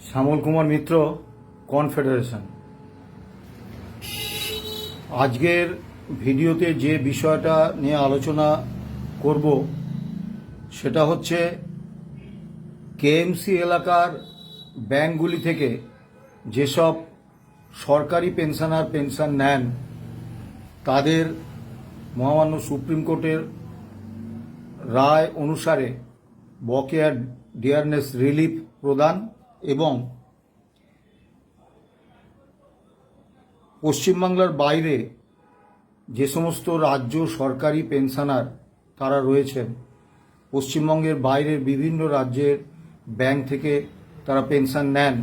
শ্যামল কুমার মিত্র, confederation. আজকের ভিডিওতে যে বিষয়টা নিয়ে আলোচনা করব সেটা হচ্ছে কেএমসি এলাকার ব্যাংকগুলি থেকে যেসব সরকারি পেনশনার পেনশন নেন তাদের মহামান্য সুপ্রিম কোর্টের রায় অনুসারে বকেয়া ডিয়ারনেস রিলিফ প্রদান এবং পশ্চিমবাংলার বাইরে যে সমস্ত রাজ্য সরকারি পেনশনার তারা রয়েছেন, পশ্চিমবঙ্গের বাইরের বিভিন্ন রাজ্যের ব্যাংক থেকে তারা পেনশন নেন,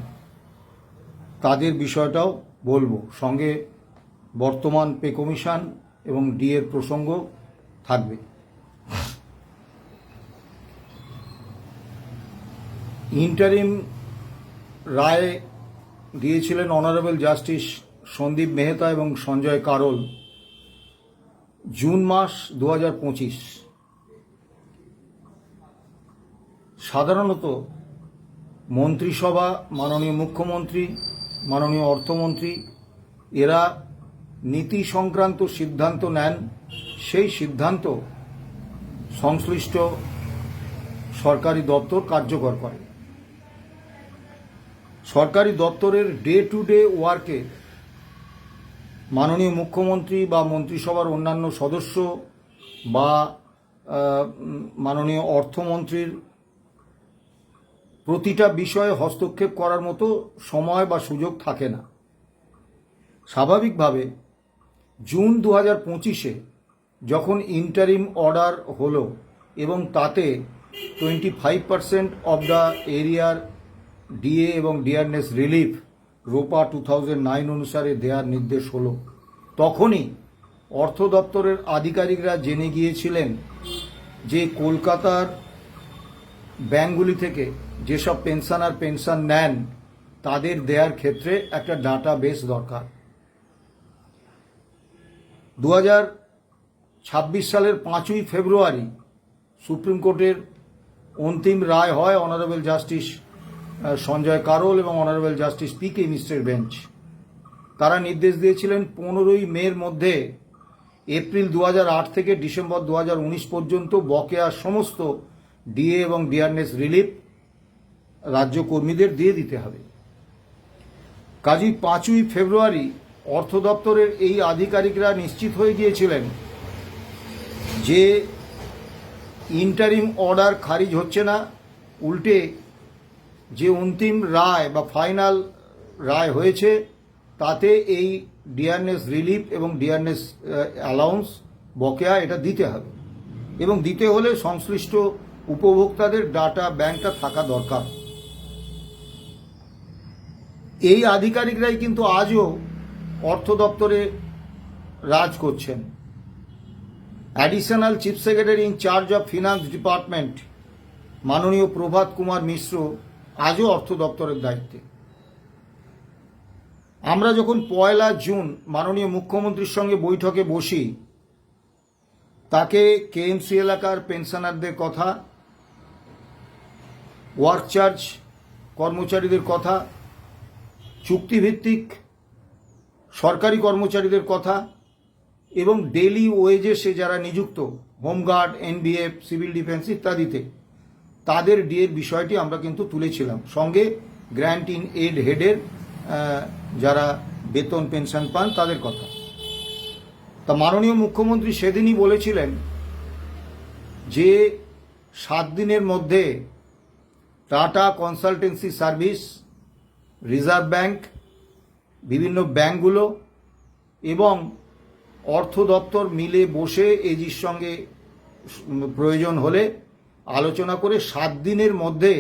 তাদের বিষয়টাও বলবো। সঙ্গে বর্তমান পে কমিশন এবং ডিএর প্রসঙ্গ থাকবে। ইন্টারিম রায় দিয়েছিলেন অনারেবল জাস্টিস সন্দীপ মেহতা এবং সঞ্জয় কারোল জুন মাস 2025। সাধারণত মন্ত্রিসভা, মাননীয় মুখ্যমন্ত্রী, মাননীয় অর্থমন্ত্রী এরা নীতি সংক্রান্ত সিদ্ধান্ত নেন, সেই সিদ্ধান্ত সংশ্লিষ্ট সরকারি দপ্তর কার্যকর করে। সরকারি দপ্তরের ডে টু ডে ওয়ার্কে মাননীয় মুখ্যমন্ত্রী বা মন্ত্রিসভার অন্যান্য সদস্য বা মাননীয় অর্থমন্ত্রীর প্রতিটা বিষয়ে হস্তক্ষেপ করার মতো সময় বা সুযোগ থাকে না। স্বাভাবিকভাবে জুন 2025-এ যখন ইন্টারিম অর্ডার হলো এবং তাতে 25% অব দ্য এরিয়ার ডিএ এবং ডিয়ারনেস রিলিফ রোপা 2009 অনুসারে দেওয়ার নির্দেশ হলো, তখনই অর্থ দপ্তরের আধিকারিকরা জেনে গিয়েছিলেন যে কলকাতার ব্যাংকগুলি থেকে যেসব পেনশনার পেনশন নেন তাদের দেওয়ার ক্ষেত্রে একটা ডাটাবেস দরকার। 2026 সালের 5ই ফেব্রুয়ারি সুপ্রিম কোর্টের অন্তিম রায় হয় অনারেবল জাস্টিস সঞ্জয় কারোল এবং অনারেবল জাস্টিস পি.কে. মিশ্রের বেঞ্চ। তারা নির্দেশ দিয়েছিলেন 15ই মের মধ্যে এপ্রিল 2008 থেকে ডিসেম্বর 2019 পর্যন্ত বকেয়া সমস্ত ডিএ এবং ডিয়ারনেস রিলিফ রাজ্য কর্মীদের দিয়ে দিতে হবে। কাজেই 5ই ফেব্রুয়ারি অর্থ দপ্তরের এই আধিকারিকরা নিশ্চিত হয়ে গিয়েছিলেন যে ইন্টারিম অর্ডার খারিজ হচ্ছে না, উল্টে যে অন্তিম রায় বা ফাইনাল রায় হয়েছে তাতে এই ডিয়ারনেস রিলিফ এবং ডিয়ারনেস অ্যালাউন্স বকেয়া এটা দিতে হবে এবং দিতে হলে সংশ্লিষ্ট উপভোক্তাদের ডাটা ব্যাংকটা থাকা দরকার। এই আধিকারিকরাই কিন্তু আজও অর্থ দপ্তরে রাজ করছেন। Additional chief secretary in charge of finance department মাননীয় প্রভাত কুমার মিশ্র আজও অর্থ দপ্তরের দায়িত্বে। আমরা যখন 1 জুন মাননীয় মুখ্যমন্ত্রীর সঙ্গে বৈঠকে বসি, তাকে কেএমসি এলাকার পেনশনারদের কথা, ওয়ার্ক চার্জ কর্মচারীদের কথা, চুক্তিভিত্তিক সরকারি কর্মচারীদের কথা এবং ডেলি ওয়েজেসে যারা নিযুক্ত হোমগার্ড, এনবিএফ, সিভিল ডিফেন্স ইত্যাদিতে তাদের ডিএর বিষয়টি আমরা কিন্তু তুলেছিলাম, সঙ্গে গ্র্যান্ট ইন এড হেডের যারা বেতন পেনশন পান তাদের কথা। তা মাননীয় মুখ্যমন্ত্রী সেদিনই বলেছিলেন যে 7 দিনের মধ্যে tata consultancy service, reserve bank, বিভিন্ন ব্যাংকগুলো এবং অর্থ দপ্তর মিলে বসে এজির সঙ্গে প্রয়োজন হলে আলোচনা করে 7 দিনের মধ্যে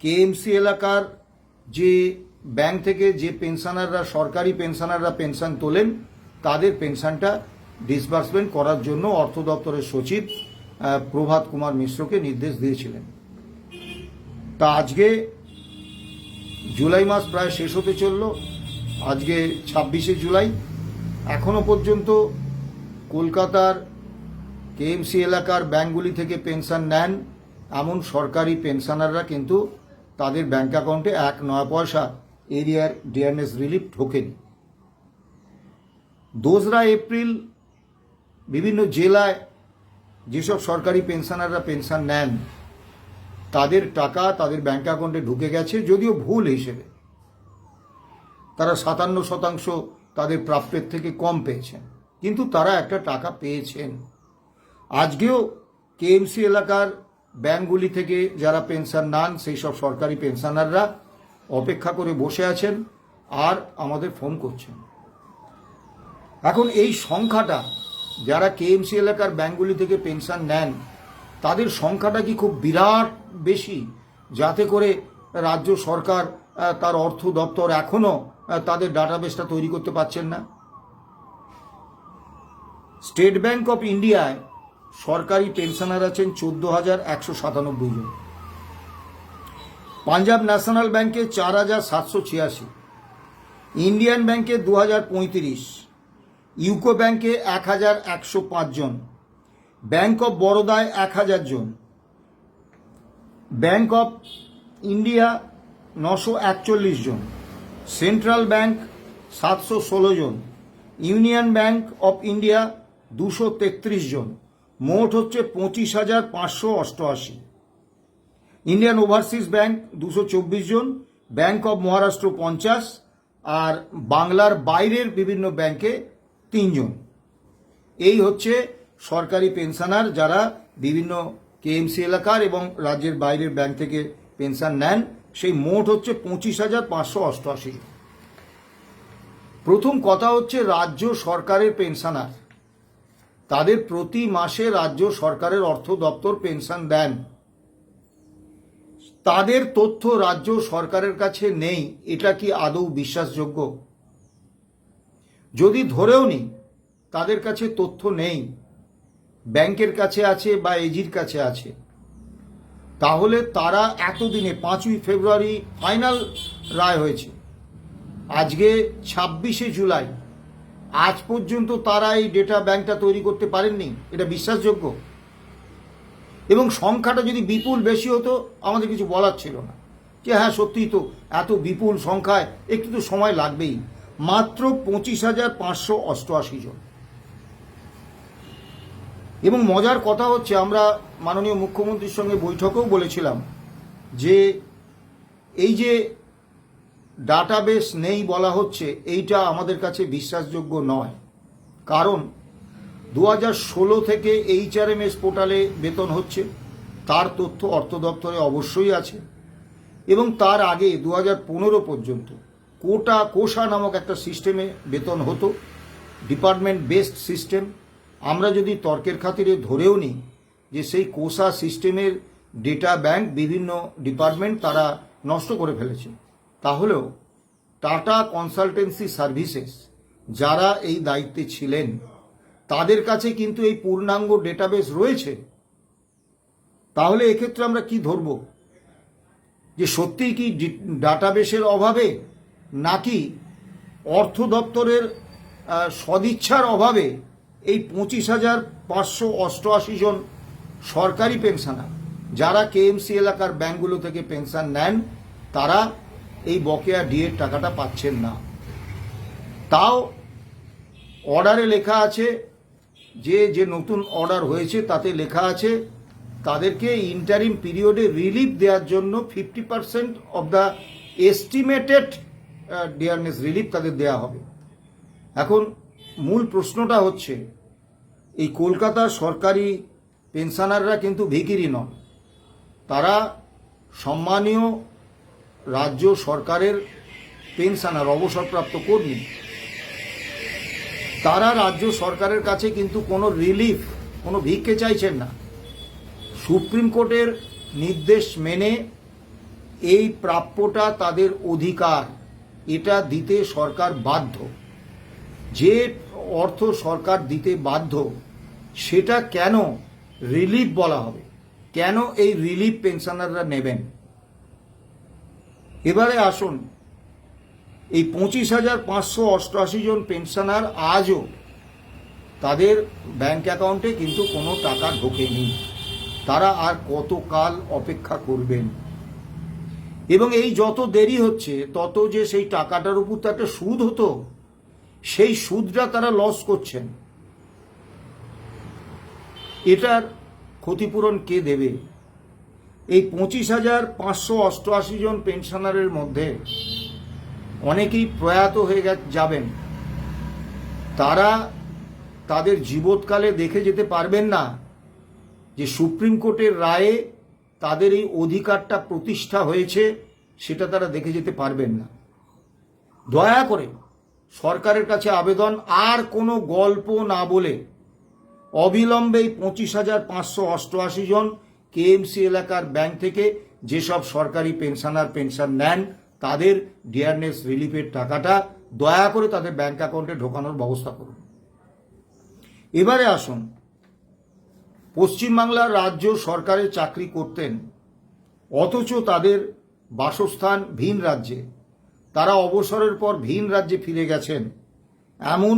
কেএমসি এলাকার যে ব্যাংক থেকে যে পেনশনাররা, সরকারি পেনশনাররা পেনশন তোলেন তাদের পেনশনটা ডিসবার্সমেন্ট করার জন্য অর্থ দপ্তরের সচিব প্রভাত কুমার মিশ্রকে নির্দেশ দিয়েছিলেন। তা আজকে জুলাই মাস প্রায় শেষ হতে চলল, আজকে 26শে জুলাই। এখনো পর্যন্ত কলকাতার কেএমসি এলাকার ব্যাংকগুলি থেকে পেনশন নেন এমন সরকারি পেনশনাররা কিন্তু তাদের ব্যাংক অ্যাকাউন্টে 1 পয়সা এরিয়ার ডিয়ারনেস রিলিফ ঢোকেনি। 2রা এপ্রিল বিভিন্ন জেলায় যেসব সরকারি পেনশনাররা পেনশন নেন তাদের টাকা তাদের ব্যাংক অ্যাকাউন্টে ঢুকে গেছে, যদিও ভুল হিসেবে। তারা 57% তাদের প্রাপ্যের থেকে কম পেয়েছেন, কিন্তু তারা একটা টাকা পেয়েছেন। আজকেও কেএমসি এলাকার ব্যাংকগুলি থেকে যারা পেনশন নেন সেই সব সরকারি পেনশনাররা অপেক্ষা করে বসে আছেন আর আমাদের ফোন করছেন। এখন এই সংখ্যাটা, যারা কেএমসি এলাকার ব্যাংকগুলি থেকে পেনশন নেন তাদের সংখ্যাটা কি খুব বিরাট বেশি, যাতে করে রাজ্য সরকার তার অর্থ দপ্তর এখনো তাদের ডাটাবেসটা তৈরি করতে পারছেন না? স্টেট ব্যাংক অফ ইন্ডিয়ায় সরকারি পেনশনার আছেন 14,197 জন, পাঞ্জাব ন্যাশনাল ব্যাংকে 4,786, ইন্ডিয়ান ব্যাংকে 2,035, ইউকো ব্যাংকে 1,105 জন, ব্যাংক অফ বরোদায় 1,000 জন, ব্যাংক অফ ইন্ডিয়া 941 জন, সেন্ট্রাল ব্যাংক 716 জন, ইউনিয়ন ব্যাংক অফ ইন্ডিয়া 233 জন, মোট হচ্ছে 25,588। ইন্ডিয়ান ওভারসিজ ব্যাংক 224 জন, ব্যাংক অফ মহারাষ্ট্র 50, আর বাংলার বাইরের বিভিন্ন ব্যাংকে 3 জন। এই হচ্ছে সরকারি পেনশনার যারা বিভিন্ন কেএমসি এলাকার এবং রাজ্যের বাইরের ব্যাংক থেকে পেনশন নেন, সেই মোট হচ্ছে 25,588। প্রথম কথা হচ্ছে রাজ্য সরকারের পেনশনার, তাদের প্রতি মাসে রাজ্য সরকারের অর্থ দপ্তর পেনশন দেন, তাদের তথ্য রাজ্য সরকারের কাছে নেই। এটা কি আদৌ বিশ্বাসযোগ্য? যদি ধরেও নিই তাদের কাছে তথ্য নেই, ব্যাংকের কাছে আছে বা এজির কাছে আছে, তাহলে তারা এতদিনে 5ই ফেব্রুয়ারি ফাইনাল রায় হয়েছে, আজকে 26শে জুলাই, আজ পর্যন্ত তারা এই ডেটা ব্যাংকটা তৈরি করতে পারেননি। এটা বিশ্বাসযোগ্য? এবং সংখ্যাটা যদি বিপুল বেশি হতো আমাদের কিছু বলার ছিল না, যে হ্যাঁ সত্যিই তো এত বিপুল সংখ্যায় একটু তো সময় লাগবেই। মাত্র 25,588 জন। এবং মজার কথা হচ্ছে, আমরা মাননীয় মুখ্যমন্ত্রীর সঙ্গে বৈঠকেও বলেছিলাম যে এই যে ডাটাবেস নেই বলা হচ্ছে, এইটা আমাদের কাছে বিশ্বাসযোগ্য নয়। কারণ 2016 থেকে HRMS পোর্টালে বেতন হচ্ছে, তার তথ্য অর্থ দপ্তরে অবশ্যই আছে। এবং তার আগে 2015 পর্যন্ত কোষা নামক একটা সিস্টেমে বেতন হতো, ডিপার্টমেন্ট বেসড সিস্টেম। আমরা যদি তর্কের খাতিরে ধরেও নিই যে সেই কোষা সিস্টেমের ডেটা ব্যাংক বিভিন্ন ডিপার্টমেন্ট তারা নষ্ট করে ফেলেছে, তাহলেও টাটা কনসালটেন্সি সার্ভিসেস যারা এই দায়িত্বে ছিলেন তাদের কাছে কিন্তু এই পূর্ণাঙ্গ ডেটাবেস রয়েছে। তাহলে এক্ষেত্রে আমরা কি ধরব? যে সত্যিই কি ডাটাবেসের অভাবে, নাকি অর্থ দপ্তরের সদিচ্ছার অভাবে এই 25,588 জন সরকারি পেনশনার যারা কেএমসি এলাকার ব্যাংকগুলো থেকে পেনশন নেন তারা এই বকেয়া ডিএর টাকাটা পাচ্ছেন না? তাও অর্ডারে লেখা আছে, যে নতুন অর্ডার হয়েছে তাতে লেখা আছে তাদেরকে ইন্টারিম পিরিয়ডে রিলিফ দেওয়ার জন্য 50% of the estimated dearness relief তাদের দেওয়া হবে। এখন মূল প্রশ্নটা হচ্ছে, এই কলকাতার সরকারি পেনশনাররা কিন্তু ভিখিরি নন, তারা সম্মানীয় রাজ্য সরকারের পেনশনার, অবসরপ্রাপ্ত কর্মী। তারা রাজ্য সরকারের কাছে কিন্তু কোনো রিলিফ, কোনো ভিক্ষে চাইছেন না। সুপ্রিম কোর্টের নির্দেশ মেনে এই প্রাপ্যটা তাদের অধিকার, এটা দিতে সরকার বাধ্য। যে অর্থ সরকার দিতে বাধ্য সেটা কেন রিলিফ বলা হবে? কেন এই রিলিফ পেনশনাররা নেবেন? এবারে আসুন, এই 25,588 জন পেনশনার আজও তাদের ব্যাংক অ্যাকাউন্টে কিন্তু কোনো টাকা ঢোকেনি। তারা আর কতকাল অপেক্ষা করবেন? এবং এই যত দেরি হচ্ছে তত যে সেই টাকাটার উপর তো একটা সুদ হতো, সেই সুদটা তারা লস করছেন। এটার ক্ষতিপূরণ কে দেবে? এই 25,588 জন পেনশনারের মধ্যে অনেকেই প্রয়াত হয়ে যাবেন। তারা তাদের জীবৎকালে দেখে যেতে পারবেন না যে সুপ্রিম কোর্টের রায়ে তাদের এই অধিকারটা প্রতিষ্ঠা হয়েছে, সেটা তারা দেখে যেতে পারবেন না। দয়া করে সরকারের কাছে আবেদন, আর কোনো গল্প না বলে অবিলম্বে এই 25,588 জন কেএমসি এলাকার ব্যাংক থেকে যেসব সরকারি পেনশনার পেনশন নেন তাদের ডিয়ারনেস রিলিফের টাকাটা দয়া করে তাদের ব্যাংক অ্যাকাউন্টে ঢোকানোর ব্যবস্থা করুন। এবারে আসুন, পশ্চিমবাংলার রাজ্য সরকারে চাকরি করতেন, অথচ তাদের বাসস্থান ভিন রাজ্যে, তারা অবসরের পর ভিন রাজ্যে ফিরে গেছেন এমন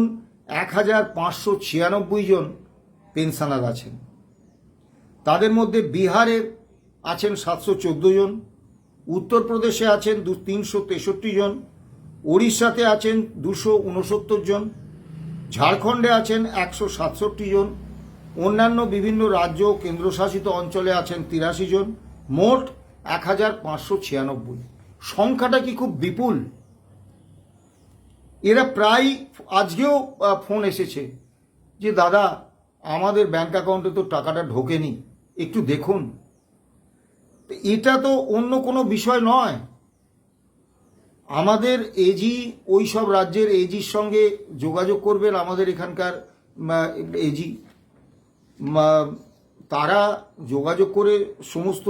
1,596 জন পেনশনার আছেন। তাদের মধ্যে বিহারের আছেন 714 জন, উত্তরপ্রদেশে আছেন 363 জন, ওড়িশাতে আছেন 269 জন, ঝাড়খণ্ডে আছেন 167 জন, অন্যান্য বিভিন্ন রাজ্য ও কেন্দ্রশাসিত অঞ্চলে আছেন 83 জন, মোট 1,596। সংখ্যাটা কি খুব বিপুল? এরা প্রায়, আজকেও ফোন এসেছে যে দাদা আমাদের ব্যাংক অ্যাকাউন্টে তো টাকাটা ঢোকেনি, একটু দেখুন। এটা তো অন্য কোনো বিষয় নয়। আমাদের এজি, ওই সব রাজ্যের এজির সঙ্গে যোগাযোগ করবেন, আমাদের এখানকার এজি, তারা যোগাযোগ করে সমস্ত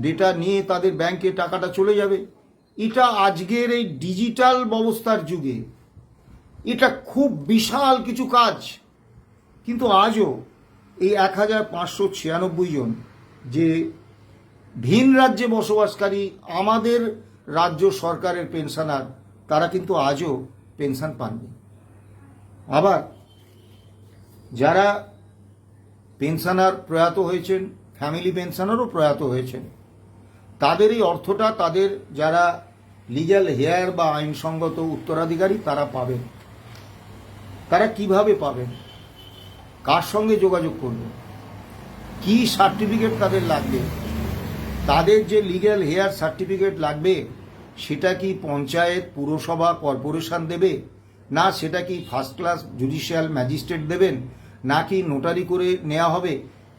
ডেটা নিয়ে তাদের ব্যাংকে টাকাটা চলে যাবে। এটা আজকের এই ডিজিটাল ব্যবস্থার যুগে এটা খুব বিশাল কিছু কাজ। কিন্তু আজও এই 1,596 জন যে ভিন রাজ্যে বসবাসকারী আমাদের রাজ্য সরকারের পেনশনার, তারা কিন্তু আজও পেনশন পাননি। আবার যারা পেনশনার প্রয়াত হয়েছেন, ফ্যামিলি পেনশনারও প্রয়াত হয়েছেন, তাদের এই অর্থটা তাদের যারা লিগ্যাল হেয়ার বা আইনসঙ্গত উত্তরাধিকারী তারা পাবেন। তারা কিভাবে পাবেন? কার সঙ্গে যোগাযোগ করবেন? কি সার্টিফিকেট তাদের লাগবে? তাদের যে লিগ্যাল হেয়ার সার্টিফিকেট লাগবে সেটা কি পঞ্চায়েত, পুরসভা, কর্পোরেশন দেবে, না সেটা কি ফার্স্ট ক্লাস জুডিশিয়াল ম্যাজিস্ট্রেট দেবেন, নাকি নোটারি করে নেওয়া হবে?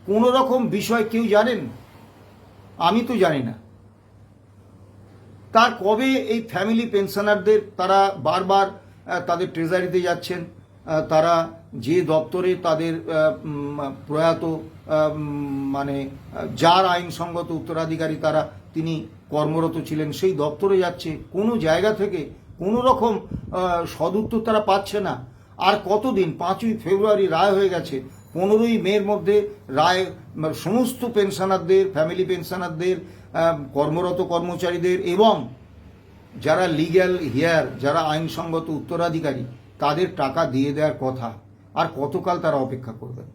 কোনো রকম বিষয় কেউ জানেন? আমি তো জানি না। তার কবে এই ফ্যামিলি পেনশনারদের, তারা বারবার তাদের ট্রেজারিতে যাচ্ছেন, তারা যে দপ্তরে তাদের প্রয়াত মানে যার আইনসঙ্গত উত্তরাধিকারী তারা, তিনি কর্মরত ছিলেন, সেই দপ্তরে যাচ্ছে, কোনো জায়গা থেকে কোনো রকম সদুত্তর তারা পাচ্ছে না। আর কতদিন? 5ই ফেব্রুয়ারি রায় হয়ে গেছে, 15ই মের মধ্যে রায় সমস্ত পেনশনারদের, ফ্যামিলি পেনশনারদের, কর্মরত কর্মচারীদের এবং যারা লিগ্যাল হেয়ার, যারা আইনসঙ্গত উত্তরাধিকারী, তাদের টাকা দিয়ে দেওয়ার কথা। আর কতকাল তারা অপেক্ষা করবেন?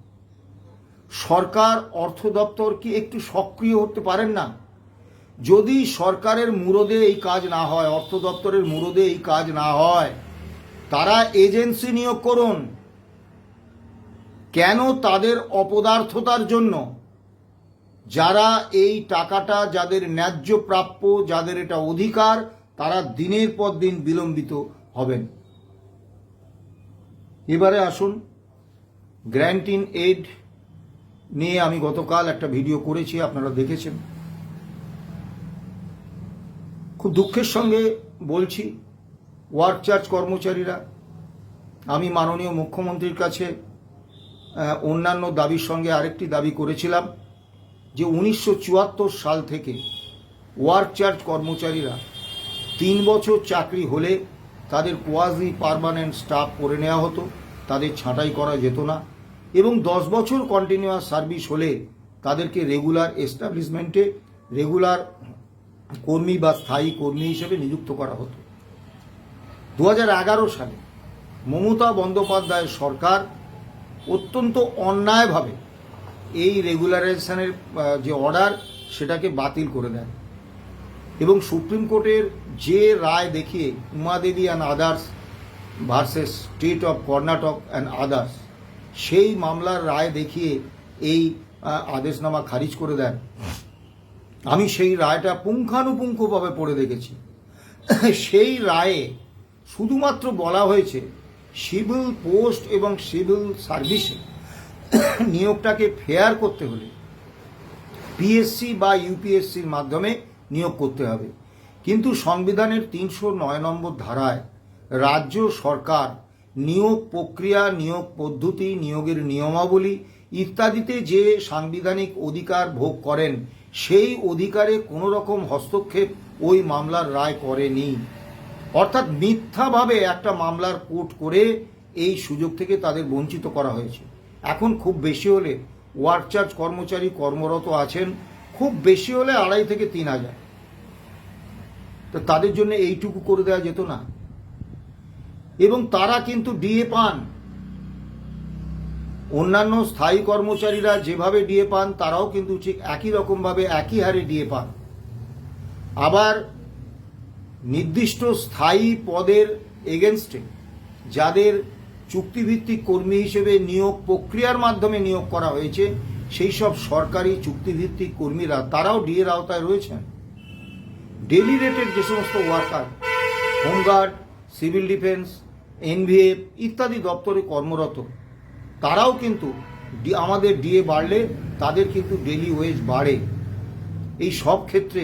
সরকার, অর্থ দপ্তর কি একটু সক্রিয় হতে পারেন না? যদি সরকারের মুরদে এই কাজ না হয়, অর্থ দপ্তরের মুরদে এই কাজ না হয়, তারা এজেন্সি নিয়োগ করুন। কেন তাদের অপদার্থতার জন্য যারা এই টাকাটা, যাদের ন্যায্য প্রাপ্য, যাদের এটা অধিকার, তারা দিনের পর দিন বিলম্বিত হবেন? এবারে আসুন, গ্র্যান্ট ইন এড নিয়ে আমি গতকাল একটা ভিডিও করেছি, আপনারা দেখেছেন। খুব দুঃখের সঙ্গে বলছি, ওয়ার্ক চার্জ কর্মচারীরা, আমি মাননীয় মুখ্যমন্ত্রীর কাছে অন্যান্য দাবির সঙ্গে আরেকটি দাবি করেছিলাম যে 1974 সাল থেকে ওয়ার্ক চার্জ কর্মচারীরা 3 বছর চাকরি হলে তাদের কোয়াজি পার্মানেন্ট স্টাফ করে নেওয়া হতো, তাদের ছাঁটাই করা যেত না, এবং 10 বছর কন্টিনিউয়াস সার্ভিস হলে তাদেরকে রেগুলার এস্টাবলিশমেন্টে রেগুলার কর্মী বা স্থায়ী কর্মী হিসেবে নিযুক্ত করা হতো। 2011 সালে মমতা বন্দ্যোপাধ্যায়ের সরকার অত্যন্ত অন্যায়ভাবে এই রেগুলারাইজেশনের যে অর্ডার, সেটাকে বাতিল করে দেন। এবং সুপ্রিম কোর্টের যে রায় দেখিয়ে Uma Devi and others versus state of Karnataka and others, সেই মামলার রায় দেখিয়ে এই আদেশনামা খারিজ করে দেন। আমি সেই রায়টা পুঙ্খানুপুঙ্খভাবে পড়ে দেখেছি। সেই রায়ে শুধুমাত্র বলা হয়েছে সিভিল পোস্ট এবং সিভিল সার্ভিসে নিয়োগটাকে ফেয়ার করতে হলে পিএসসি বা ইউপিএসসির মাধ্যমে নিয়োগ করতে হবে। কিন্তু সংবিধানের ৩০৯ নম্বর ধারায় রাজ্য সরকার নিয়োগ প্রক্রিয়া, নিয়োগ পদ্ধতি, নিয়োগের নিয়মাবলী ইত্যাদিতে যে সাংবিধানিক অধিকার ভোগ করেন, সেই অধিকারে কোনো রকম হস্তক্ষেপ ওই মামলার রায় করেনি। অর্থাৎ মিথ্যাভাবে একটা মামলার কোর্ট করে এই সুযোগ থেকে তাদের বঞ্চিত করা হয়েছে। এখন খুব বেশি হলে ওয়ার্ক চার্জ কর্মচারী কর্মরত আছেন, খুব বেশি হলে ২,৫০০ থেকে ৩,০০০। তো তাদের জন্য এইটুকু করে দেওয়া যেত না? এবং তারা কিন্তু ডিএ পান। অন্যান্য স্থায়ী কর্মচারীরা যেভাবে ডিএ পান তারাও কিন্তু ঠিক একই রকমভাবে একই হারে ডিএ পান। আবার নির্দিষ্ট স্থায়ী পদের এগেনস্টে যাদের চুক্তিভিত্তিক কর্মী হিসেবে নিয়োগ প্রক্রিয়ার মাধ্যমে নিয়োগ করা হয়েছে, সেই সব সরকারি চুক্তিভিত্তিক কর্মীরা তারাও ডিএর আওতায় রয়েছেন। ডেলি রেটের যে সমস্ত worker, home guard, civil defence, NVF ইত্যাদি দপ্তরে কর্মরত, তারাও কিন্তু আমাদের ডিএ বাড়লে তাদের কিন্তু ডেলি ওয়েজ বাড়ে। এই সব ক্ষেত্রে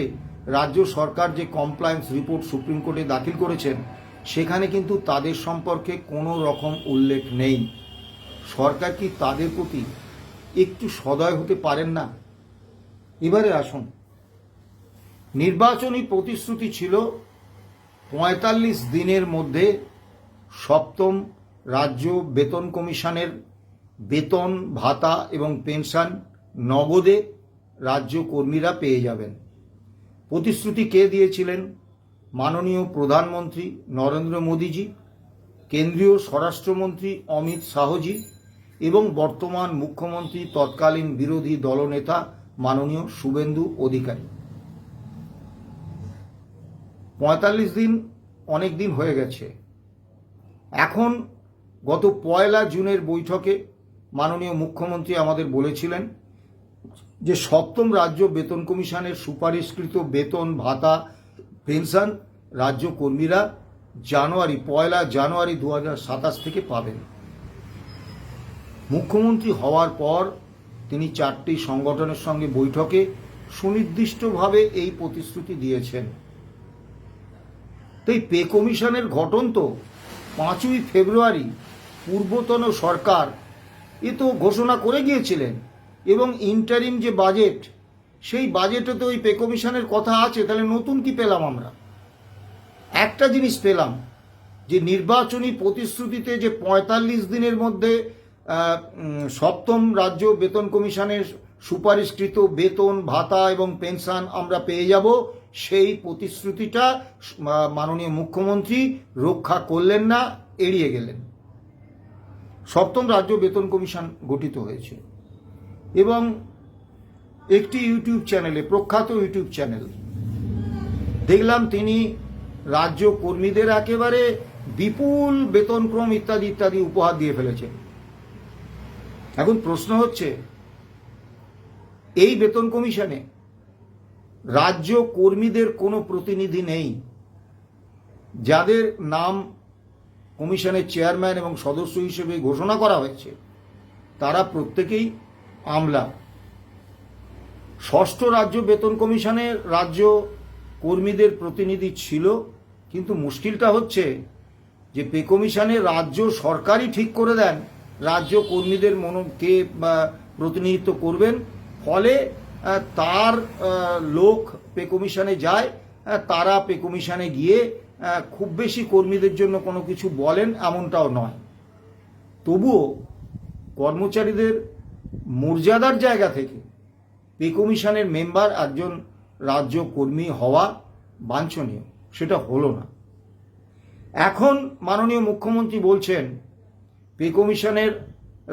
রাজ্য সরকার যে কমপ্লায়েন্স রিপোর্ট সুপ্রিম কোর্টে দাখিল করেছেন, সেখানে কিন্তু তাদের সম্পর্কে কোনো রকম উল্লেখ নেই। সরকার কি তাদের প্রতি একটু সদয় হতে পারেন না? এবারে আসুন, নির্বাচনী প্রতিশ্রুতি ছিল ৪৫ দিনের মধ্যে সপ্তম রাজ্য বেতন কমিশনের বেতন ভাতা এবং পেনশন নগদে রাজ্য কর্মীরা পেয়ে যাবেন। প্রতিশ্রুতি কে দিয়েছিলেন? মাননীয় প্রধানমন্ত্রী নরেন্দ্র মোদীজি, কেন্দ্রীয় স্বরাষ্ট্রমন্ত্রী অমিত শাহজি এবং বর্তমান মুখ্যমন্ত্রী তৎকালীন বিরোধী দলনেতা মাননীয় শুভেন্দু অধিকারী। ৪৫ দিন অনেক দিন হয়ে গেছে। এখন গত ১ জুনের বৈঠকে মাননীয় মুখ্যমন্ত্রী আমাদের বলেছিলেন যে সপ্তম রাজ্য বেতন কমিশনের সুপারিশকৃত বেতন ভাতা পেনশন রাজ্য কর্মীরা ১ জানুয়ারি ২০২৭ থেকে পাবেন। মুখ্যমন্ত্রী হওয়ার পর তিনি ৪টি সংগঠনের সঙ্গে বৈঠকে সুনির্দিষ্টভাবে এই প্রতিশ্রুতি দিয়েছেন। তো এই পে কমিশনের গঠন তো ৫ই ফেব্রুয়ারি পূর্বতন সরকার তো ঘোষণা করে গিয়েছিলেন, এবং ইন্টারিম যে বাজেট, সেই বাজেটে তো ওই পে কমিশনের কথা আছে। তাহলে নতুন কি পেলাম আমরা? একটা জিনিস পেলাম যে নির্বাচনী প্রতিশ্রুতিতে যে ৪৫ দিনের মধ্যে সপ্তম রাজ্য বেতন কমিশনের সুপারিশকৃত বেতন ভাতা এবং পেনশন আমরা পেয়ে যাব, সেই প্রতিশ্রুতিটা মাননীয় মুখ্যমন্ত্রী রক্ষা করলেন না, এড়িয়ে গেলেন। সপ্তম রাজ্য বেতন কমিশন গঠিত হয়েছে এবং একটি ইউটিউব চ্যানেলে, প্রখ্যাত ইউটিউব চ্যানেল, দেখলাম তিনি রাজ্য কর্মীদের একেবারে বিপুল বেতনক্রম ইত্যাদি ইত্যাদি উপহার দিয়ে ফেলেছেন। এখন প্রশ্ন হচ্ছে, এই বেতন কমিশনে রাজ্য কর্মীদের কোনো প্রতিনিধি নেই। যাদের নাম কমিশনের চেয়ারম্যান এবং সদস্য হিসেবে ঘোষণা করা হয়েছে তারা প্রত্যেকেই আমলা। ষষ্ঠ রাজ্য বেতন কমিশনে রাজ্য কর্মীদের প্রতিনিধি ছিল, কিন্তু মুশকিলটা হচ্ছে যে পে কমিশনে রাজ্য সরকারই ঠিক করে দেন রাজ্য কর্মীদের কে প্রতিনিধিত্ব করবেন। ফলে তার লোক পে কমিশনে যায়, তারা পে কমিশনে গিয়ে খুব বেশি কর্মীদের জন্য কোনো কিছু বলেন এমনটাও নয়। তবুও কর্মচারীদের মর্যাদার জায়গা থেকে পে কমিশনের মেম্বার একজন রাজ্য কর্মী হওয়া বাঞ্ছনীয়, সেটা হলো না। এখন মাননীয় মুখ্যমন্ত্রী বলছেন পে কমিশনের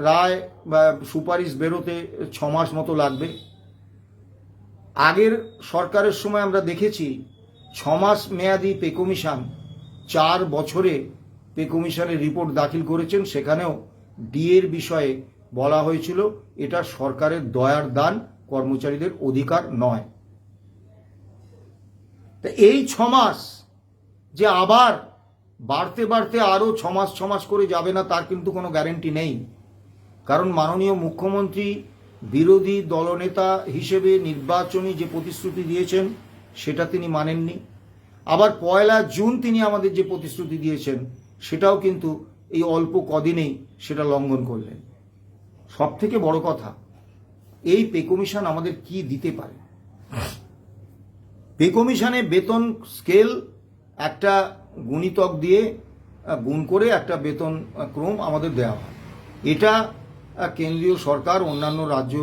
রায় বা সুপারিশ বেরোতে ৬ মাস মতো লাগবে। আগের সরকারের সময় আমরা দেখেছি 6 মাস মেয়াদী পে কমিশন 4 বছরে পে কমিশনের রিপোর্ট দাখিল করেছেন। সেখানেও ডিএর বিষয়ে বলা হয়েছিল এটা সরকারের দয়ার দান, কর্মচারীদের অধিকার নয়। তা এই 6 মাস যে আবার বাড়তে বাড়তে আরও 6 মাস করে যাবে না তার কিন্তু কোনো গ্যারেন্টি নেই। কারণ মাননীয় মুখ্যমন্ত্রী বিরোধী দলনেতা হিসেবে নির্বাচনী যে প্রতিশ্রুতি দিয়েছেন সেটা তিনি মানেননি। আবার 1 জুন তিনি আমাদের যে প্রতিশ্রুতি দিয়েছেন সেটাও কিন্তু এই অল্প কদিনেই সেটা লঙ্ঘন করলেন। সব থেকে বড় কথা, এই পে কমিশন আমাদের কি দিতে পারে? পে কমিশনে বেতন স্কেল একটা গুণিতক দিয়ে গুণ করে একটা বেতন ক্রম আমাদের দেওয়া হয়। এটা কেন্দ্রীয় সরকার, অন্যান্য রাজ্য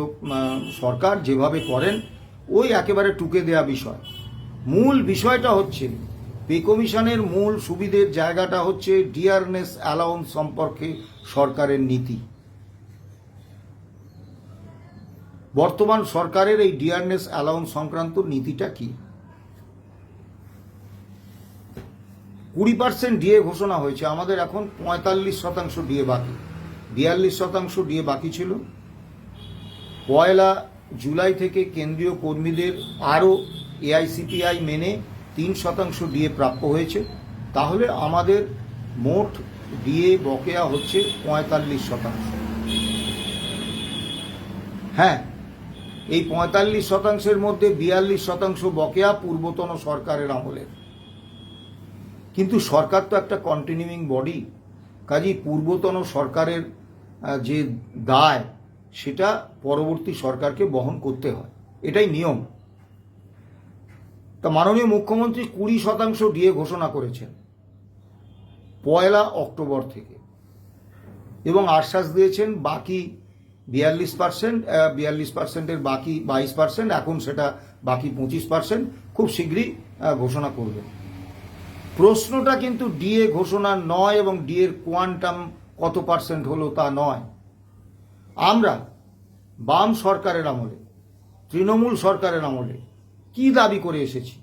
সরকার যেভাবে করেন ওই একেবারে টুকে দেওয়া বিষয়। মূল বিষয়টা হচ্ছে পে কমিশনের মূল সুবিধের জায়গাটা হচ্ছে ডিয়ারনেস অ্যালাউন্স সম্পর্কে সরকারের নীতি। বর্তমান সরকারের এই ডিয়ারনেস অ্যালাউন্স সংক্রান্ত নীতিটা কি? 20% ডিএ ঘোষণা হয়েছে, আমাদের এখন 45% ডিএ বাকি। 42% ডিএ বাকি ছিল। 1 জুলাই থেকে কেন্দ্রীয় কর্মীদের আরও এআইসিপিআই মেনে 3% ডিএ প্রাপ্য হয়েছে। তাহলে আমাদের মোট ডিএ বকেয়া হচ্ছে 45%। হ্যাঁ, এই 45%-এর মধ্যে 42% বকেয়া পূর্বতন সরকারের আমলের। কিন্তু সরকার তো একটা কন্টিনিউইং বডি, কাজেই পূর্বতন সরকারের যে দায় সেটা পরবর্তী সরকারকে বহন করতে হয়, এটাই নিয়ম। তা মাননীয় মুখ্যমন্ত্রী 20% ডিএ ঘোষণা করেছেন 1 অক্টোবর থেকে এবং আশ্বাস দিয়েছেন বাকি 42%-এর বাকি 22%, এখন সেটা বাকি 25% খুব শীঘ্রই ঘোষণা করবেন। প্রশ্নটা কিন্তু ডিএ ঘোষণা নয় এবং ডিএর কোয়ান্টাম কত পার্সেন্ট হলো তা নয়। আমরা বাম সরকারের আমলে, তৃণমূল সরকারের আমলে কি দাবি করে এসেছি?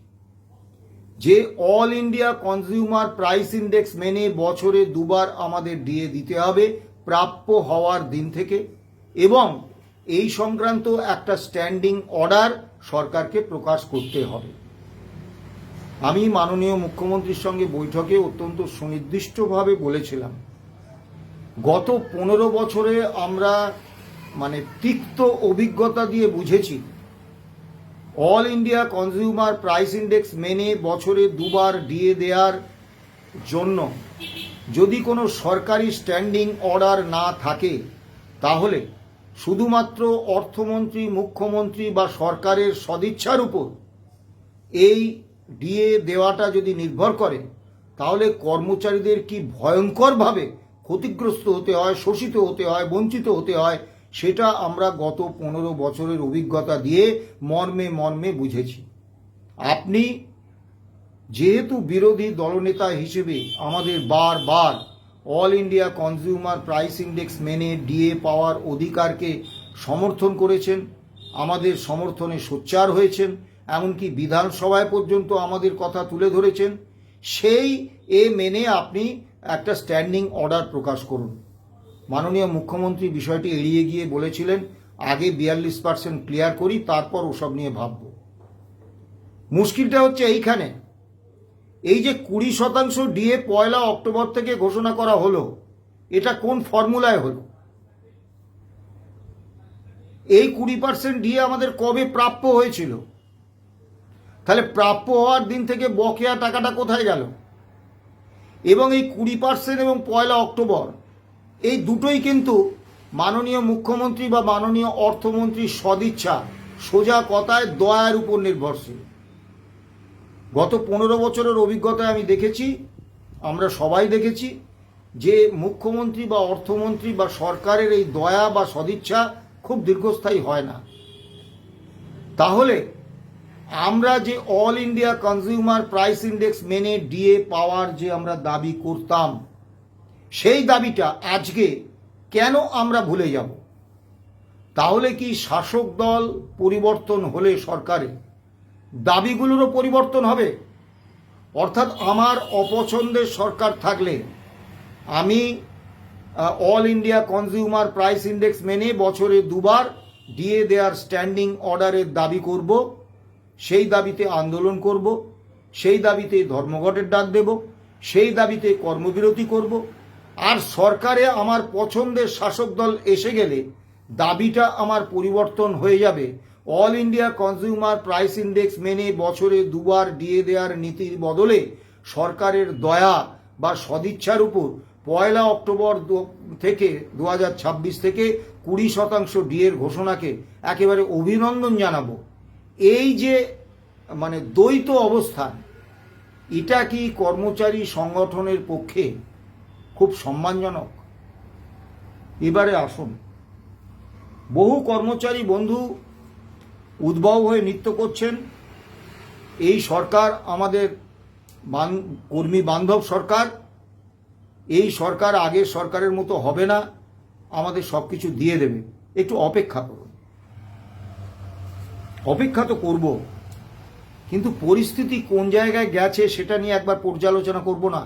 যে all India consumer price index মেনে বছরে 2 বার আমাদের ডিএ দিতে হবে প্রাপ্য হওয়ার দিন থেকে, এবং এই সংক্রান্ত একটা স্ট্যান্ডিং অর্ডার সরকারকে প্রকাশ করতে হবে। আমি মাননীয় মুখ্যমন্ত্রীর সঙ্গে বৈঠকে অত্যন্ত সুনির্দিষ্টভাবে বলেছিলাম, গত 15 বছরে আমরা তিক্ত অভিজ্ঞতা দিয়ে বুঝেছি all India consumer price index মেনে বছরে 2 বার ডিএ দেওয়ার জন্য যদি কোনো সরকারি স্ট্যান্ডিং অর্ডার না থাকে তাহলে শুধুমাত্র অর্থমন্ত্রী, মুখ্যমন্ত্রী বা সরকারের সদিচ্ছার উপর এই ডিএ দেওয়াটা যদি নির্ভর করে তাহলে কর্মচারীদের কি ভয়ঙ্করভাবে ক্ষতিগ্রস্ত হতে হয়, শোষিত হতে হয়, বঞ্চিত হতে হয়, সেটা আমরা গত 15 বছরের অভিজ্ঞতা দিয়ে মর্মে মর্মে বুঝেছি। আপনি যেহেতু বিরোধী দলনেতা হিসেবে আমাদের বারবার all India consumer price index মেনে ডিএ পাওয়ার অধিকারকে সমর্থন করেছেন, আমাদের সমর্থনে সোচ্চার হয়েছেন, এমনকি বিধানসভায় পর্যন্ত আমাদের কথা তুলে ধরেছেন, সেই মেনে আপনি একটা স্ট্যান্ডিং অর্ডার প্রকাশ করুন। মাননীয় মুখ্যমন্ত্রী বিষয়টি এড়িয়ে গিয়ে বলেছিলেন আগে 42% ক্লিয়ার করি, তারপর ওসব নিয়ে ভাবব। মুশকিলটা হচ্ছে এইখানে, এই যে 20% ডিএ 1 অক্টোবর থেকে ঘোষণা করা হলো, এটা কোন ফর্মুলায় হলো? এই 20% ডিএ আমাদের কবে প্রাপ্য হয়েছিল? তাহলে প্রাপ্য হওয়ার দিন থেকে বকেয়া টাকাটা কোথায় গেল? এবং এই 20% এবং 1 অক্টোবর এই দুটোই কিন্তু মাননীয় মুখ্যমন্ত্রী বা মাননীয় অর্থমন্ত্রীর সদিচ্ছা, সোজা কথায় দয়ার উপর নির্ভরশীল। গত 15 বছরের অভিজ্ঞতায় আমি দেখেছি, আমরা সবাই দেখেছি যে মুখ্যমন্ত্রী বা অর্থমন্ত্রী বা সরকারের এই দয়া বা সদিচ্ছা খুব দীর্ঘস্থায়ী হয় না। তাহলে আমরা যে all India consumer price index মেনে ডিএ পাওয়ার যে আমরা দাবি করতাম, সেই দাবিটা আজকে কেন আমরা ভুলে যাব? তাহলে কি শাসক দল পরিবর্তন হলে সরকারে দাবিগুলোরও পরিবর্তন হবে? অর্থাৎ আমার অপছন্দের সরকার থাকলে আমি all India consumer price index মেনে বছরে দুবার ডিএ দেওয়ার স্ট্যান্ডিং অর্ডারের দাবি করব, সেই দাবিতে আন্দোলন করব, সেই দাবিতে ধর্মঘটের ডাক দেব, সেই দাবিতে কর্মবিরতি করব। আর সরকারে আমার পছন্দের শাসক দল এসে গেলে দাবিটা আমার পরিবর্তন হয়ে যাবে, all India consumer price index মেনে বছরে দুবার ডিএ দেওয়ার নীতির বদলে সরকারের দয়া বা সদিচ্ছার উপর 1 অক্টোবর থেকে 2026 থেকে 20% ডিএর ঘোষণাকে একেবারে অভিনন্দন জানাবো। এই যে মানে দ্বৈত অবস্থান, এটা কি কর্মচারী সংগঠনের পক্ষে খুব সম্মানজনক? এবারে আসুন, বহু কর্মচারী বন্ধু উদ্ভব হয়ে নৃত্য করছেন, এই সরকার আমাদের কর্মী বান্ধব সরকার, এই সরকার আগের সরকারের মতো হবে না, আমাদের সব কিছু দিয়ে দেবে, একটু অপেক্ষা করুন। অপেক্ষা তো করব, কিন্তু পরিস্থিতি কোন জায়গায় গেছে সেটা নিয়ে একবার পর্যালোচনা করব না?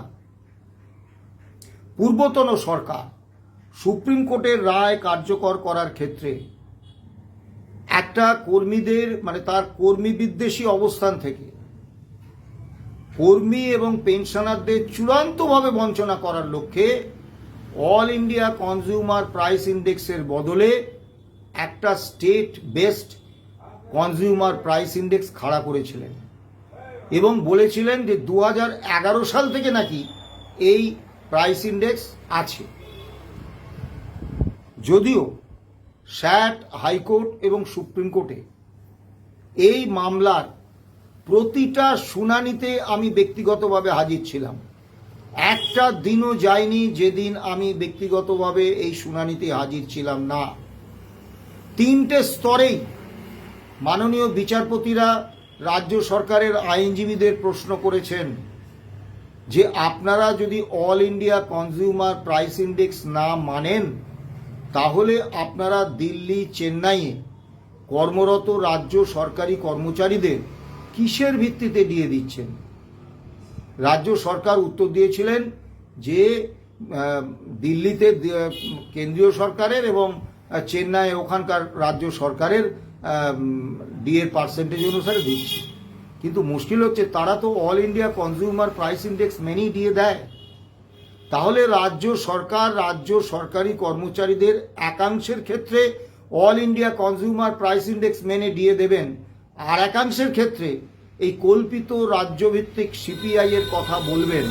পূর্বতন সরকার সুপ্রিম কোর্টের রায় কার্যকর করার ক্ষেত্রে একটা কর্মীদের মানে তার কর্মী বিদ্বেষী অবস্থান থেকে কর্মী এবং পেনশনারদের চূড়ান্তভাবে বঞ্চনা করার লক্ষ্যে অল ইন্ডিয়া কনজিউমার প্রাইস ইন্ডেক্সের বদলে একটা state based consumer price index খাড়া করেছিলেন এবং বলেছিলেন যে 2011 সাল থেকে নাকি এই প্রাইস ইন্ডেক্স আছে। যদিও স্যাট, হাইকোর্ট এবং সুপ্রিম কোর্টে এই মামলার প্রতিটা শুনানিতে আমি ব্যক্তিগতভাবে হাজির ছিলাম, একটা দিনও যায়নি যেদিন আমি ব্যক্তিগতভাবে এই শুনানিতে হাজির ছিলাম না। 3টে স্তরেই মাননীয় বিচারপতিরা রাজ্য সরকারের আইনজীবীদের প্রশ্ন করেছেন যে আপনারা যদি all India consumer price index না মানেন তাহলে আপনারা দিল্লি, চেন্নাইয়ে কর্মরত রাজ্য সরকারি কর্মচারীদের কিসের ভিত্তিতে দিয়ে দিচ্ছেন? রাজ্য সরকার উত্তর দিয়েছিলেন যে দিল্লিতে কেন্দ্রীয় সরকারের এবং চেন্নাই ওখানকার রাজ্য সরকারের ডিএর পার্সেন্টেজ অনুসারে দিচ্ছে। কিন্তু মুশকিল হচ্ছে তারা তো all India consumer price index মেনেই দিয়ে দেয়। তাহলে রাজ্য সরকার রাজ্য সরকারি কর্মচারীদের একাংশের ক্ষেত্রে all India consumer price index মেনে দিয়ে দেবেন, আর একাংশের ক্ষেত্রে এই কল্পিত রাজ্যভিত্তিক সিপিআই এর কথা বলবেন।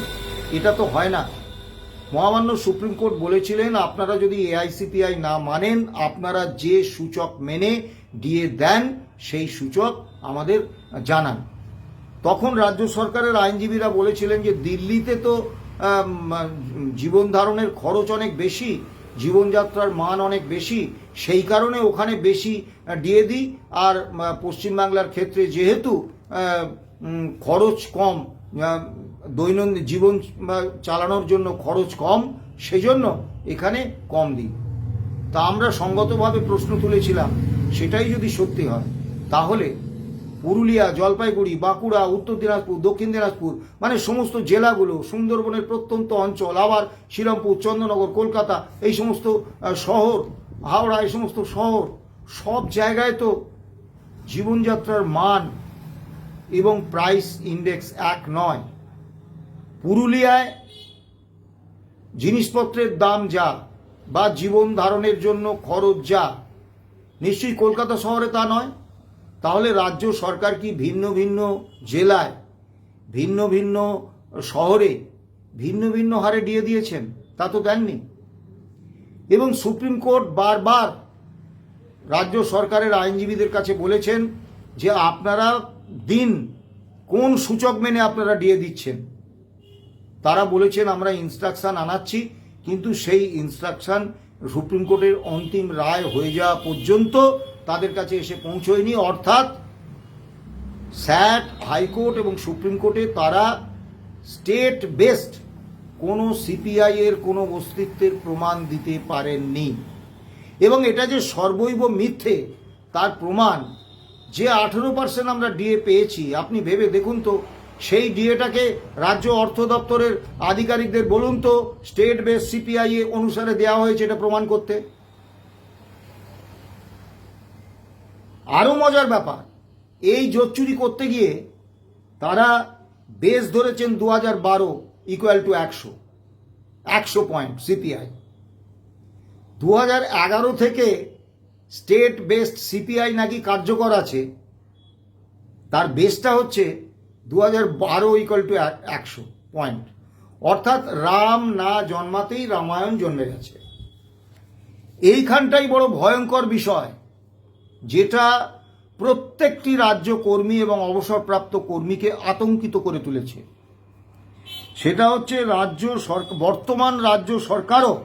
এটা তো হয় না। মহামান্য সুপ্রিম কোর্ট বলেছিলেন আপনারা যদি এআইসিপিআই না মানেন আপনারা যে সূচক মেনে ডিএ দেন সেই সূচক আমাদের জানান। তখন রাজ্য সরকারের আইনজীবীরা বলেছিলেন যে দিল্লিতে তো জীবন ধারণের খরচ অনেক বেশি, জীবনযাত্রার মান অনেক বেশি, সেই কারণে ওখানে বেশি ডিএ দিই, আর পশ্চিমবাংলার ক্ষেত্রে যেহেতু খরচ কম, দৈনন্দিন জীবন চালানোর জন্য খরচ কম, সেজন্য এখানে কম দিই। তা আমরা সঙ্গতভাবে প্রশ্ন তুলেছিলাম, সেটাই যদি সত্যি হয় তাহলে পুরুলিয়া, জলপাইগুড়ি, বাঁকুড়া, উত্তর দিনাজপুর, দক্ষিণ দিনাজপুর মানে সমস্ত জেলাগুলো, সুন্দরবনের প্রত্যন্ত অঞ্চল, আবার শ্রীরামপুর, চন্দ্রনগর, কলকাতা, এই সমস্ত শহর, হাওড়া, এই সমস্ত শহর, সব জায়গায় তো জীবনযাত্রার মান এবং প্রাইস ইন্ডেক্স এক নয়। পুরুলিয়ায় জিনিসপত্রের দাম যা বা জীবন ধারণের জন্য খরচ যা, নিশ্চয়ই কলকাতা শহরে তা নয়। তাহলে রাজ্য সরকার কি ভিন্ন ভিন্ন জেলায়, ভিন্ন ভিন্ন শহরে ভিন্ন ভিন্ন হারে ডিএ দিয়েছেন? তা তো দেননি। এবং সুপ্রিম কোর্ট বারবার রাজ্য সরকারের আইনজীবীদের কাছে বলেছেন যে আপনারা দিন, কোন সূচক মেনে আপনারা ডিএ দিচ্ছেন। তারা বলেছেন আমরা ইনস্ট্রাকশন আনাচ্ছি, কিন্তু সেই ইনস্ট্রাকশন সুপ্রিম কোর্টের অন্তিম রায় হয়ে যাওয়া পর্যন্ত তাদের কাছে এসে পৌঁছয়নি। অর্থাৎ স্যাট, হাইকোর্ট এবং সুপ্রিম কোর্টে তারা স্টেট বেসড কোনো সিপিআই এর কোনো অস্তিত্বের প্রমাণ দিতে পারেননি। এবং এটা যে সর্বৈব মিথ্যে তার প্রমাণ যে 18% আমরা ডিএ পেয়েছি। আপনি ভেবে দেখুন তো, সেই ডিএটাকে রাজ্য অর্থ দপ্তরের আধিকারিকদের বলুন তো স্টেট বেস সিপিআই অনুসারে দেওয়া হয়েছে এটা প্রমাণ করতে। আরও মজার ব্যাপার, এই জোচ্চুরি করতে গিয়ে তারা বেস ধরেছেন 2012 ইকুয়াল টু 100 পয়েন্ট সিপিআই। 2011 থেকে স্টেট বেসড সিপিআই নাকি কার্যকর আছে, তার বেসটা হচ্ছে 2012 ইকুয়াল টু 100 পয়েন্ট, অর্থাৎ রাম না জন্মাতেই রামায়ণ জন্মে গেছে। এইখানটাই বড় ভয়ঙ্কর বিষয়, যেটা প্রত্যেকটি রাজ্য কর্মী এবং অবসরপ্রাপ্ত কর্মীকে আতঙ্কিত করে তুলেছে। সেটা হচ্ছে বর্তমান রাজ্য সরকারও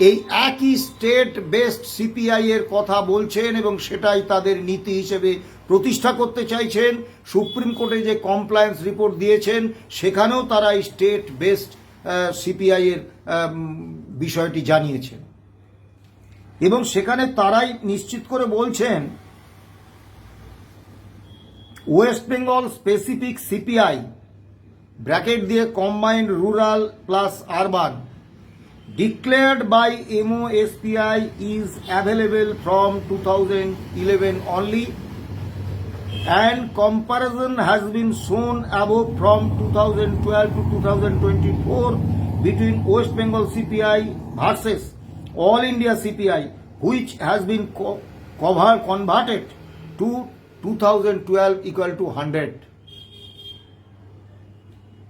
এই একই স্টেট বেসড সিপিআই এর কথা বলছেন এবং সেটাই তাদের নীতি হিসেবে প্রতিষ্ঠা করতে চাইছেন। সুপ্রিম কোর্টে যে কমপ্লায়েন্স রিপোর্ট দিয়েছেন সেখানেও তারা এই স্টেট বেসড সিপিআই এর বিষয়টি জানিয়েছেন এবং সেখানে তারাই নিশ্চিত করে বলছেন West Bengal specific CPI bracket দিয়ে combined rural plus urban declared by MOSPI is available from 2011 only, and comparison has been shown above from 2012 to 2024 between West Bengal CPI versus All India CPI, which has been converted to 2012 equal to 100.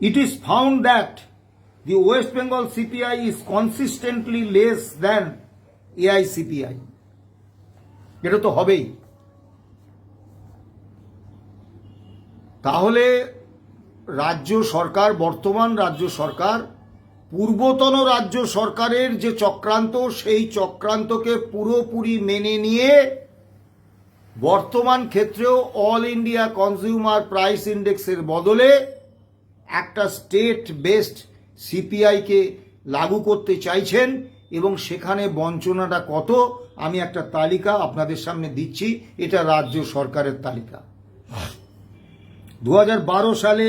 It is found that the West Bengal CPI is consistently less than AICPI. এটা তো হবেই। তাহলে রাজ্য সরকার, বর্তমান রাজ্য সরকার পূর্বতন রাজ্য সরকারের যে চক্রান্ত, সেই চক্রান্তকে পুরোপুরি মেনে নিয়ে বর্তমান ক্ষেত্রেও অল ইন্ডিয়া কনজিউমার প্রাইস ইন্ডেক্সের বদলে একটা স্টেট বেসড সিপিআইকে লাগু করতে চাইছেন এবং সেখানে বঞ্চনাটা কত আমি একটা তালিকা আপনাদের সামনে দিচ্ছি। এটা রাজ্য সরকারের তালিকা। 2012 সালে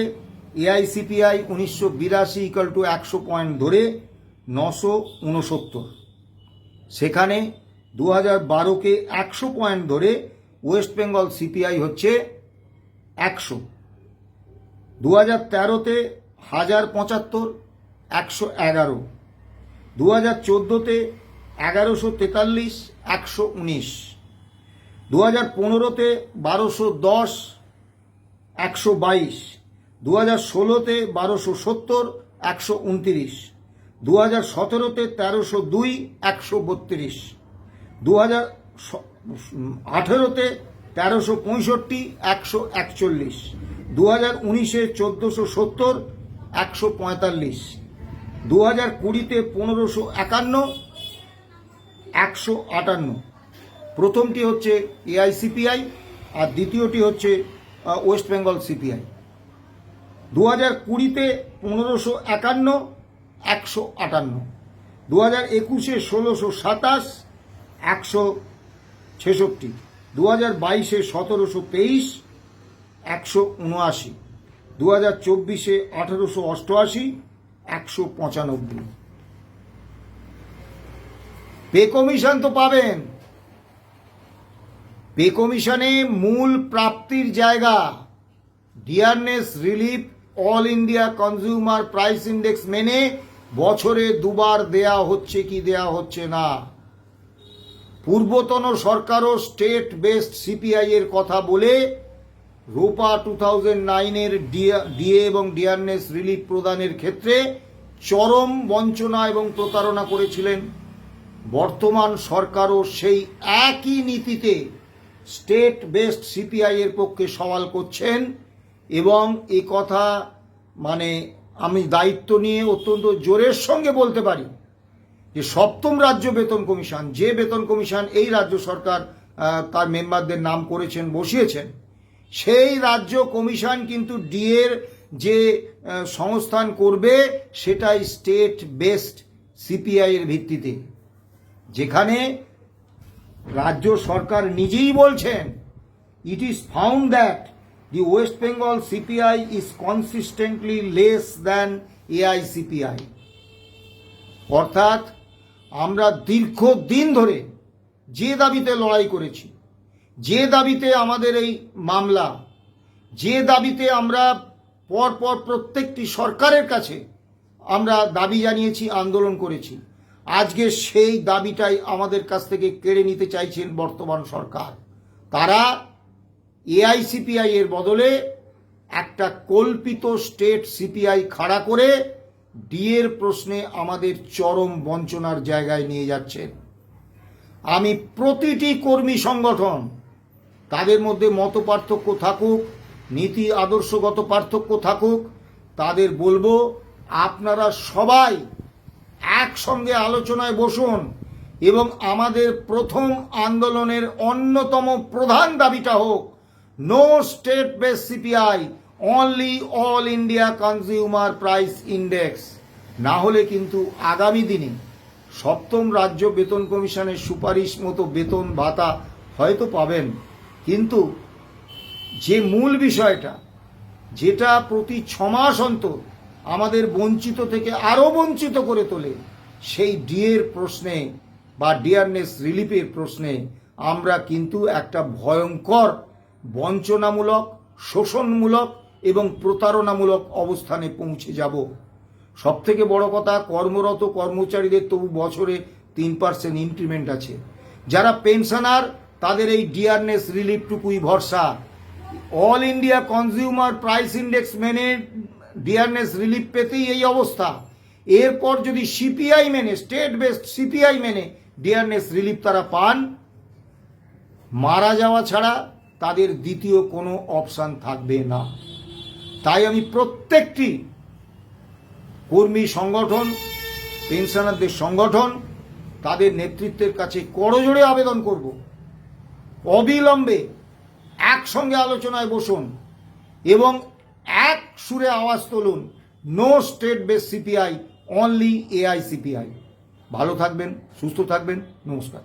এআইসিপিআই 1982 ইকুয়াল টু 100 পয়েন্ট ধরে 969, সেখানে 2012কে 100 পয়েন্ট ধরে ওয়েস্ট বেঙ্গল সিপিআই হচ্ছে 100। 2013তে 1075, 111। 2014তে 1143, 119। 2015তে 1210, 122। 2016তে 1270, 129। 2017তে 1302, 132। 2018তে 1365, 141। 2019-এ 1470, 145। 2020-তে 1551, 158। প্রথমটি হচ্ছে এআইসিপিআই আর দ্বিতীয়টি হচ্ছে ওয়েস্ট বেঙ্গল সিপিআই। 2020-তে 1551, 158। 2021-এ 1627, 166। 2022-এ 1723, 179। 2024-এ 1888, 195। পে কমিশন তো পাবেন। পে কমিশনে মূল প্রাপ্তির জায়গা dearness relief all India consumer price index মেনে বছরে দুবার দেয়া হচ্ছে কি দেয়া হচ্ছে না। পূর্বতন সরকারও স্টেট বেসড সিপিআই এর কথা বলে রোপা 2009-এর ডিএ এবং ডিয়ারনেস রিলিফ প্রদানের ক্ষেত্রে চরম বঞ্চনা এবং প্রতারণা করেছিলেন। বর্তমান সরকারও সেই একই নীতিতে স্টেট বেসড সিপিআই এর পক্ষে সওয়াল করছেন এবং এই কথা মানে আমি দায়িত্ব নিয়ে অত্যন্ত জোরের সঙ্গে বলতে পারি যে সপ্তম রাজ্য বেতন কমিশন, যে বেতন কমিশন এই রাজ্য সরকার তার মেম্বারদের নাম করেছেন, বসিয়েছেন, সেই রাজ্য কমিশন কিন্তু ডিএর যে সংস্থান করবে সেটাই স্টেট বেসড সিপিআই এর ভিত্তিতে, যেখানে রাজ্য সরকার নিজেই বলছেন it is found that the West Bengal CPI is consistently less than AICPI. অর্থাৎ আমরা দীর্ঘদিন ধরে যে দাবিতে লড়াই করেছি, যে দাবিতে আমাদের এই মামলা, যে দাবিতে আমরা পরপর প্রত্যেকটি সরকারের কাছে আমরা দাবি জানিয়েছি, আন্দোলন করেছি, আজকে সেই দাবিটাই আমাদের কাছ থেকে কেড়ে নিতে চাইছেন বর্তমান সরকার। তারা এআইসিপিআই এর বদলে একটা কল্পিত স্টেট সিপিআই খাড়া করে ডিএর প্রশ্নে আমাদের চরম বঞ্চনার জায়গায় নিয়ে যাচ্ছেন। আমি প্রতিটি কর্মী সংগঠন, তাদের মধ্যে মত পার্থক্য থাকুক, নীতি আদর্শগত পার্থক্য থাকুক, তাদের বলবো আপনারা সবাই একসঙ্গে আলোচনায় বসুন এবং আমাদের প্রথম আন্দোলনের অন্যতম প্রধান দাবিটা হোক no state base CPI, only all India consumer price index. না হলে কিন্তু আগামী দিনে সপ্তম রাজ্য বেতন কমিশনের সুপারিশ মতো বেতন ভাতা হয়তো পাবেন, কিন্তু যে মূল বিষয়টা, যেটা প্রতি 6 মাস অন্তর আমাদের বঞ্চিত থেকে আরো বঞ্চিত করে তোলে, সেই ডিএর প্রশ্নে বা ডিয়ারনেস রিলিফের প্রশ্নে আমরা কিন্তু একটা ভয়ঙ্কর বঞ্চনামূলক, শোষণমূলক এবং প্রতারণামূলক অবস্থানে পৌঁছে যাব। সব থেকে বড় কথা, কর্মরত কর্মচারীদের তবু বছরে 3% ইনক্রিমেন্ট আছে। যারা পেনশনার তাদের এই ডিয়ারনেস রিলিফটুকুই ভরসা। All India consumer price index মেনে ডিয়ারনেস রিলিফ পেতেই এই অবস্থা। এরপর যদি সিপিআই মেনে, স্টেট বেসড সিপিআই মেনে ডিয়ারনেস রিলিফ তারা পান, মারা যাওয়া ছাড়া তাদের দ্বিতীয় কোনো অপশান থাকবে না। তাই আমি প্রত্যেকটি কর্মী সংগঠন, পেনশনারদের সংগঠন, তাদের নেতৃত্বের কাছে করজোড়ে আবেদন করব, অবিলম্বে একসঙ্গে আলোচনায় বসুন এবং এক সুরে আওয়াজ তুলুন no state base CPI, only AICPI. ভালো থাকবেন, সুস্থ থাকবেন, নমস্কার।